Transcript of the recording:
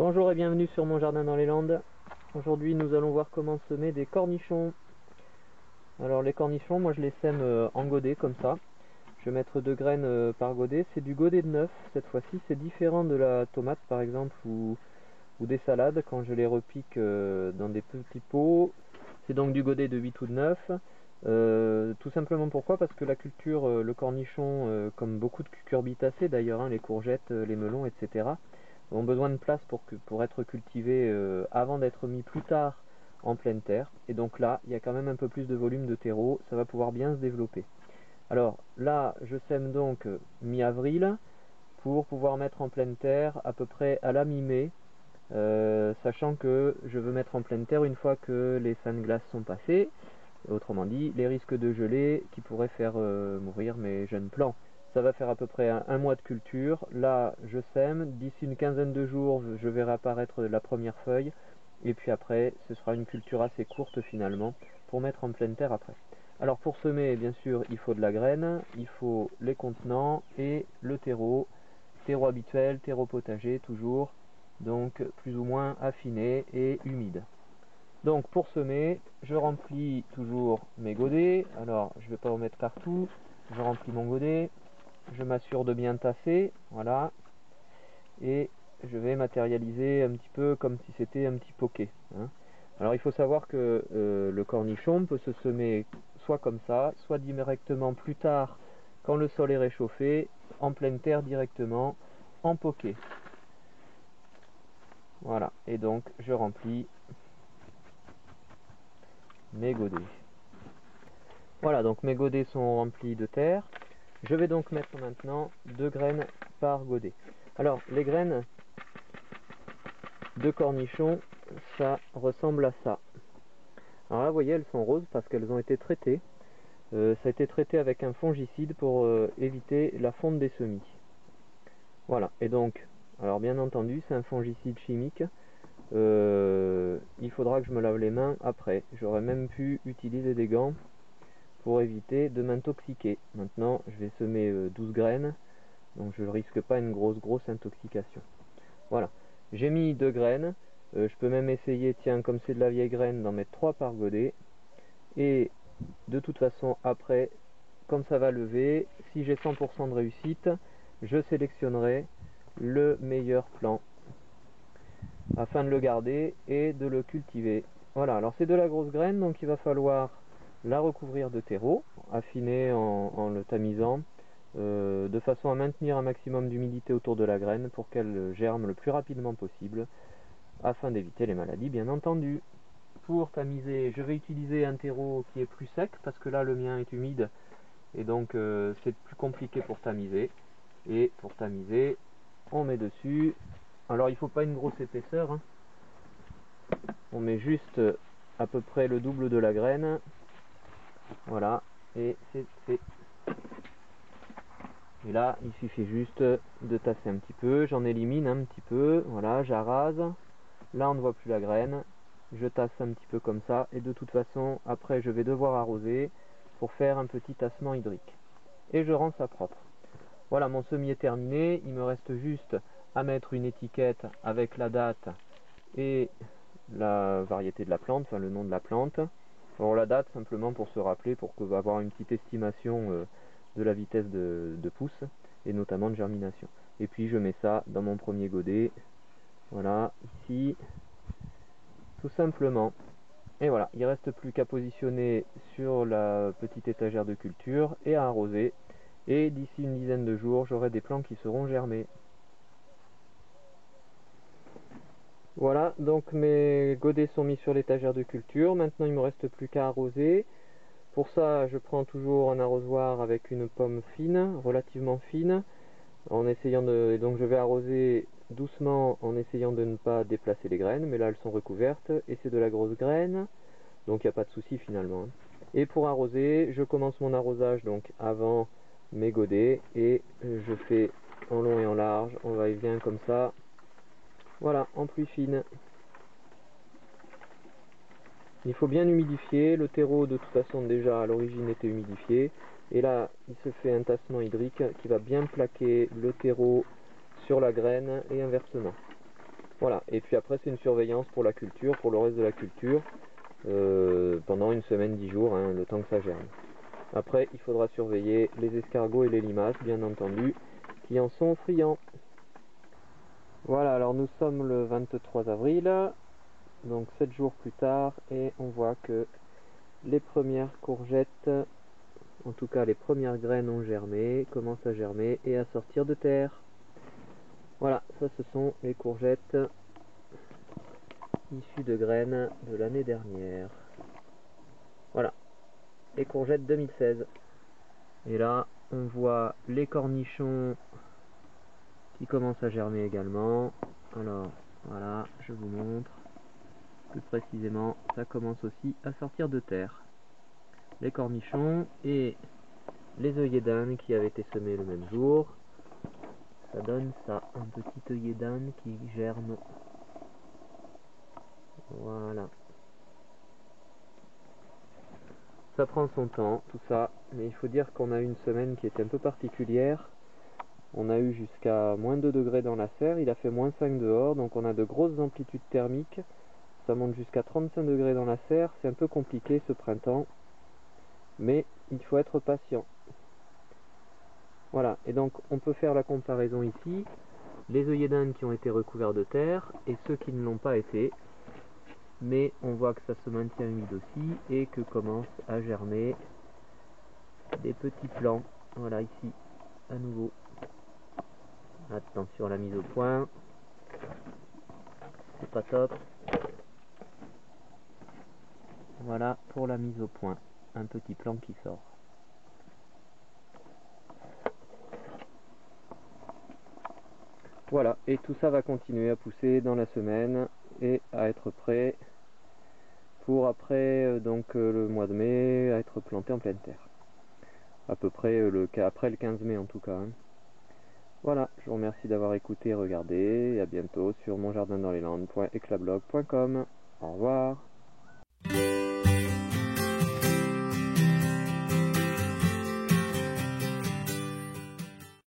Bonjour et bienvenue sur mon jardin dans les Landes. Aujourd'hui nous allons voir comment semer des cornichons. Alors les cornichons, moi je les sème en godet comme ça. Je vais mettre 2 graines par godet. C'est du godet de 9 cette fois-ci. C'est différent de la tomate par exemple ou des salades quand je les repique dans des petits pots. C'est donc du godet de 8 ou de 9. Tout simplement pourquoi? Parce que la culture, le cornichon, comme beaucoup de cucurbitacées d'ailleurs, hein, les courgettes, les melons, etc., ont besoin de place pour être cultivés avant d'être mis plus tard en pleine terre. Et donc là, il y a quand même un peu plus de volume de terreau, ça va pouvoir bien se développer. Alors là, je sème donc mi-avril pour pouvoir mettre en pleine terre à peu près à la mi-mai, sachant que je veux mettre en pleine terre une fois que les fans glaces sont passés. Autrement dit, les risques de gelée qui pourraient faire mourir mes jeunes plants. Ça va faire à peu près un mois de culture. Là, je sème. D'ici une quinzaine de jours, je verrai apparaître la première feuille. Et puis après, ce sera une culture assez courte finalement pour mettre en pleine terre après. Alors pour semer, bien sûr, il faut de la graine, il faut les contenants et le terreau. Terreau habituel, terreau potager toujours. Donc plus ou moins affiné et humide. Donc pour semer, je remplis toujours mes godets. Alors je ne vais pas en mettre partout. Je remplis mon godet. Je m'assure de bien tasser. Voilà. Et je vais matérialiser un petit peu comme si c'était un petit poké. Hein. Alors il faut savoir que le cornichon peut se semer soit comme ça, soit directement plus tard quand le sol est réchauffé, en pleine terre directement, en poké. Voilà. Et donc je remplis mes godets. Voilà, donc mes godets sont remplis de terre. Je vais donc mettre maintenant 2 graines par godet. Alors, les graines de cornichons, ça ressemble à ça. Alors là, vous voyez, elles sont roses parce qu'elles ont été traitées. Ça a été traité avec un fongicide pour éviter la fonte des semis. Voilà, et donc, alors bien entendu, c'est un fongicide chimique. Il faudra que je me lave les mains après. J'aurais même pu utiliser des gants pour éviter de m'intoxiquer. Maintenant, je vais semer 12 graines, donc je ne risque pas une grosse intoxication. Voilà, j'ai mis 2 graines, je peux même essayer, tiens, comme c'est de la vieille graine, d'en mettre 3 par godet, et de toute façon, après, comme ça va lever, si j'ai 100% de réussite, je sélectionnerai le meilleur plant, afin de le garder et de le cultiver. Voilà, alors c'est de la grosse graine, donc il va falloir la recouvrir de terreau, affiner en le tamisant, de façon à maintenir un maximum d'humidité autour de la graine pour qu'elle germe le plus rapidement possible, afin d'éviter les maladies bien entendu. Pour tamiser, je vais utiliser un terreau qui est plus sec, parce que là le mien est humide, et donc c'est plus compliqué pour tamiser. Et pour tamiser, on met dessus, alors il ne faut pas une grosse épaisseur, hein. On met juste à peu près le double de la graine, voilà, et c'est fait. Et là, il suffit juste de tasser un petit peu, j'en élimine un petit peu, voilà, j'arrase. Là, on ne voit plus la graine, je tasse un petit peu comme ça, et de toute façon, après, je vais devoir arroser pour faire un petit tassement hydrique. Et je rends ça propre. Voilà, mon semis est terminé, il me reste juste à mettre une étiquette avec la date et la variété de la plante, enfin le nom de la plante. Alors la date simplement pour se rappeler, pour avoir une petite estimation de la vitesse de pousse et notamment de germination. Et puis je mets ça dans mon premier godet, voilà, ici, tout simplement. Et voilà, il ne reste plus qu'à positionner sur la petite étagère de culture et à arroser. Et d'ici une dizaine de jours, j'aurai des plants qui seront germés. Voilà, donc mes godets sont mis sur l'étagère de culture. Maintenant, il ne me reste plus qu'à arroser. Pour ça, je prends toujours un arrosoir avec une pomme fine, relativement fine, en essayant de... Donc je vais arroser doucement en essayant de ne pas déplacer les graines, mais là elles sont recouvertes, et c'est de la grosse graine, donc il n'y a pas de souci finalement. Et pour arroser, je commence mon arrosage donc avant mes godets, et je fais en long et en large, on va et vient comme ça. Voilà, en pluie fine. Il faut bien humidifier, le terreau de toute façon déjà à l'origine était humidifié, et là il se fait un tassement hydrique qui va bien plaquer le terreau sur la graine et inversement. Voilà, et puis après c'est une surveillance pour la culture, pour le reste de la culture, pendant une semaine, 10 jours, hein, le temps que ça germe. Après, il faudra surveiller les escargots et les limaces, bien entendu, qui en sont friands. Voilà, alors nous sommes le 23 avril, donc 7 jours plus tard, et on voit que les premières courgettes, en tout cas les premières graines ont germé, commencent à germer et à sortir de terre. Voilà, ça ce sont les courgettes issues de graines de l'année dernière. Voilà, les courgettes 2016. Et là, on voit les cornichons qui commencent à germer également. Alors, voilà, je vous montre. Plus précisément, ça commence aussi à sortir de terre. Les cornichons et les œillets d'âne qui avaient été semés le même jour. Ça donne ça, un petit œillet d'âne qui germe. Voilà. Ça prend son temps, tout ça, mais il faut dire qu'on a eu une semaine qui était un peu particulière. On a eu jusqu'à moins 2 degrés dans la serre, il a fait moins 5 dehors, donc on a de grosses amplitudes thermiques. Ça monte jusqu'à 35 degrés dans la serre, c'est un peu compliqué ce printemps, mais il faut être patient. Voilà, et donc on peut faire la comparaison ici, les œillets d'Inde qui ont été recouverts de terre et ceux qui ne l'ont pas été, mais on voit que ça se maintient humide aussi et que commencent à germer des petits plants. Voilà ici, à nouveau. Attention à la mise au point, c'est pas top. Voilà pour la mise au point, un petit plant qui sort. Voilà, et tout ça va continuer à pousser dans la semaine et à être prêt pour après le mois de mai à être planté en pleine terre. À peu près après le 15 mai en tout cas. Hein. Voilà, je vous remercie d'avoir écouté et regardé, et à bientôt sur monjardindansleslande.eclablog.com. Au revoir.